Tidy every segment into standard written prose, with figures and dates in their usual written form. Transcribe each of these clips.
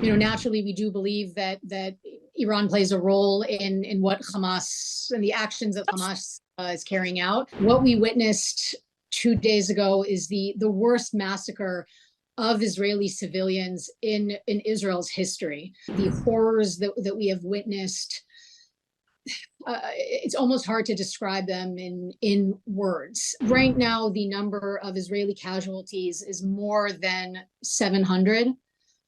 Naturally, we do believe that Iran plays a role in what Hamas and the actions that Hamas is carrying out. What we witnessed 2 days ago is the worst massacre of Israeli civilians in Israel's history. The horrors that we have witnessed, it's almost hard to describe them in words. Right now, the number of Israeli casualties is more than 700.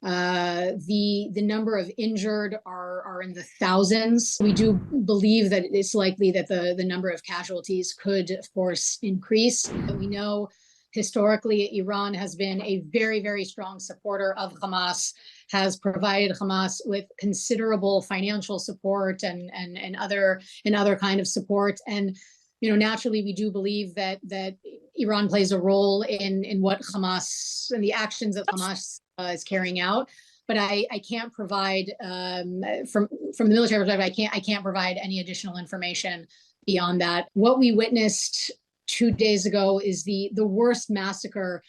The number of injured are in the thousands. We do believe that it's likely that the number of casualties could, of course, increase. We know historically Iran has been a very, very strong supporter of Hamas, has provided Hamas with considerable financial support and other kind of support. And naturally, we do believe that Iran plays a role in what Hamas and the actions that Hamas is carrying out. But I can't provide from the military perspective. I can't provide any additional information beyond that. What we witnessed 2 days ago is the worst massacre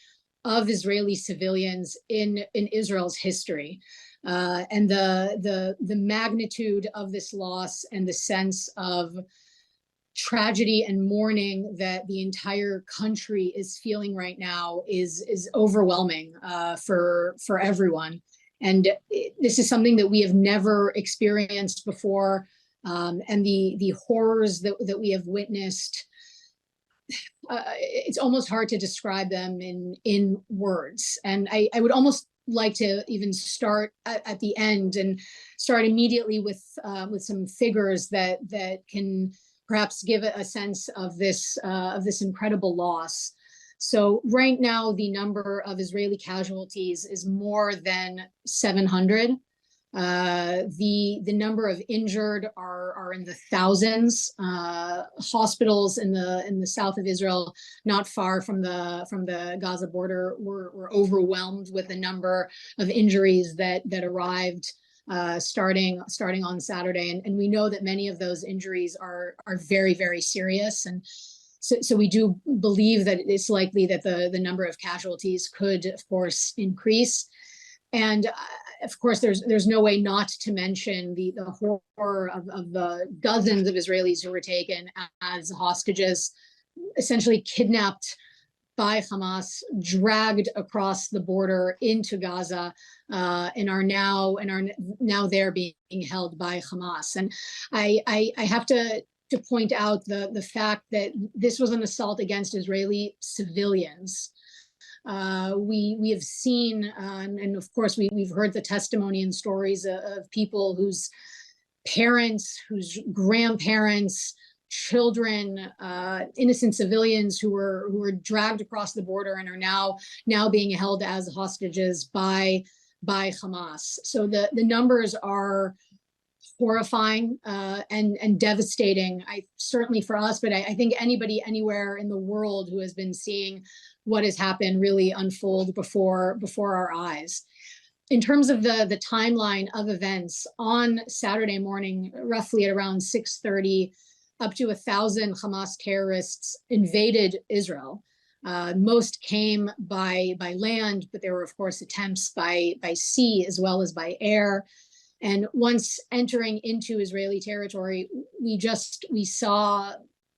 of Israeli civilians in Israel's history, and the magnitude of this loss and the sense of tragedy and mourning that the entire country is feeling right now is overwhelming for everyone. And this is something that we have never experienced before, and the horrors that we have witnessed. It's almost hard to describe them in words. And I would almost like to even start at the end and start immediately with some figures that can perhaps give a sense of this incredible loss. So right now, the number of Israeli casualties is more than 700. The number of injured are in the thousands. Hospitals in the south of Israel, not far from the Gaza border, were overwhelmed with the number of injuries that arrived starting on Saturday, and we know that many of those injuries are very, very serious. And so we do believe that it's likely that the number of casualties could, of course, increase. And of course, there's no way not to mention the horror of the dozens of Israelis who were taken as hostages, essentially kidnapped by Hamas, dragged across the border into Gaza, and are now there being held by Hamas. And I have to point out the fact that this was an assault against Israeli civilians. We have seen, and of course we've heard the testimony and stories of people whose parents, whose grandparents, children, innocent civilians who were dragged across the border and are now being held as hostages by Hamas. So the numbers are horrifying and devastating. Certainly for us, but I think anybody anywhere in the world who has been seeing what has happened really unfold before our eyes. In terms of the timeline of events, on Saturday morning, roughly at around 6:30, up to 1,000 Hamas terrorists invaded Israel. Most came by land, but there were, of course, attempts by sea as well as by air. And once entering into Israeli territory, we saw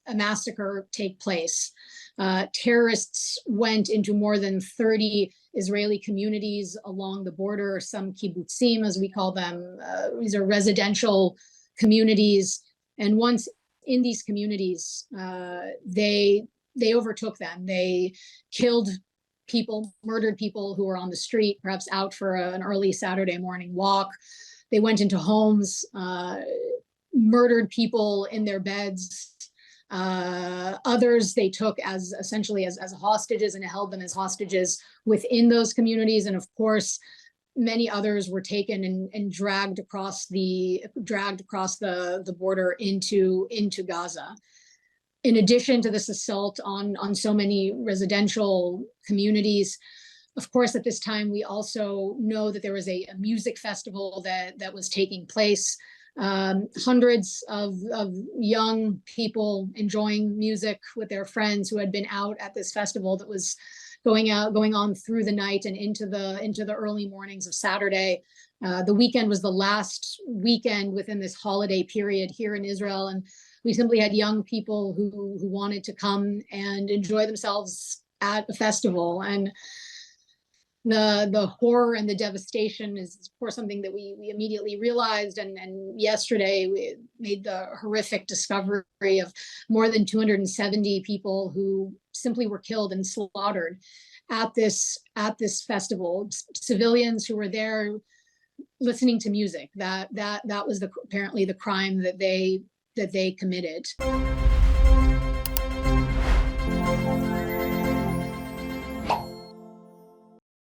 a massacre take place. Terrorists went into more than 30 Israeli communities along the border, some kibbutzim, as we call them. These are residential communities. And once in these communities, they overtook them. They killed people, murdered people who were on the street, perhaps out for an early Saturday morning walk. They went into homes, murdered people in their beds. Others they took essentially as hostages and held them as hostages within those communities. And of course, many others were taken and dragged across the border into Gaza. In addition to this assault on so many residential communities, of course, at this time, we also know that there was a music festival that was taking place. Hundreds of young people enjoying music with their friends who had been out at this festival that was going on through the night and into the early mornings of Saturday. The weekend was the last weekend within this holiday period here in Israel, and we simply had young people who wanted to come and enjoy themselves at a festival. And the horror and the devastation is, of course, something that we immediately realized. And yesterday we made the horrific discovery of more than 270 people who simply were killed and slaughtered at this festival. Civilians who were there listening to music. That was apparently the crime that they committed.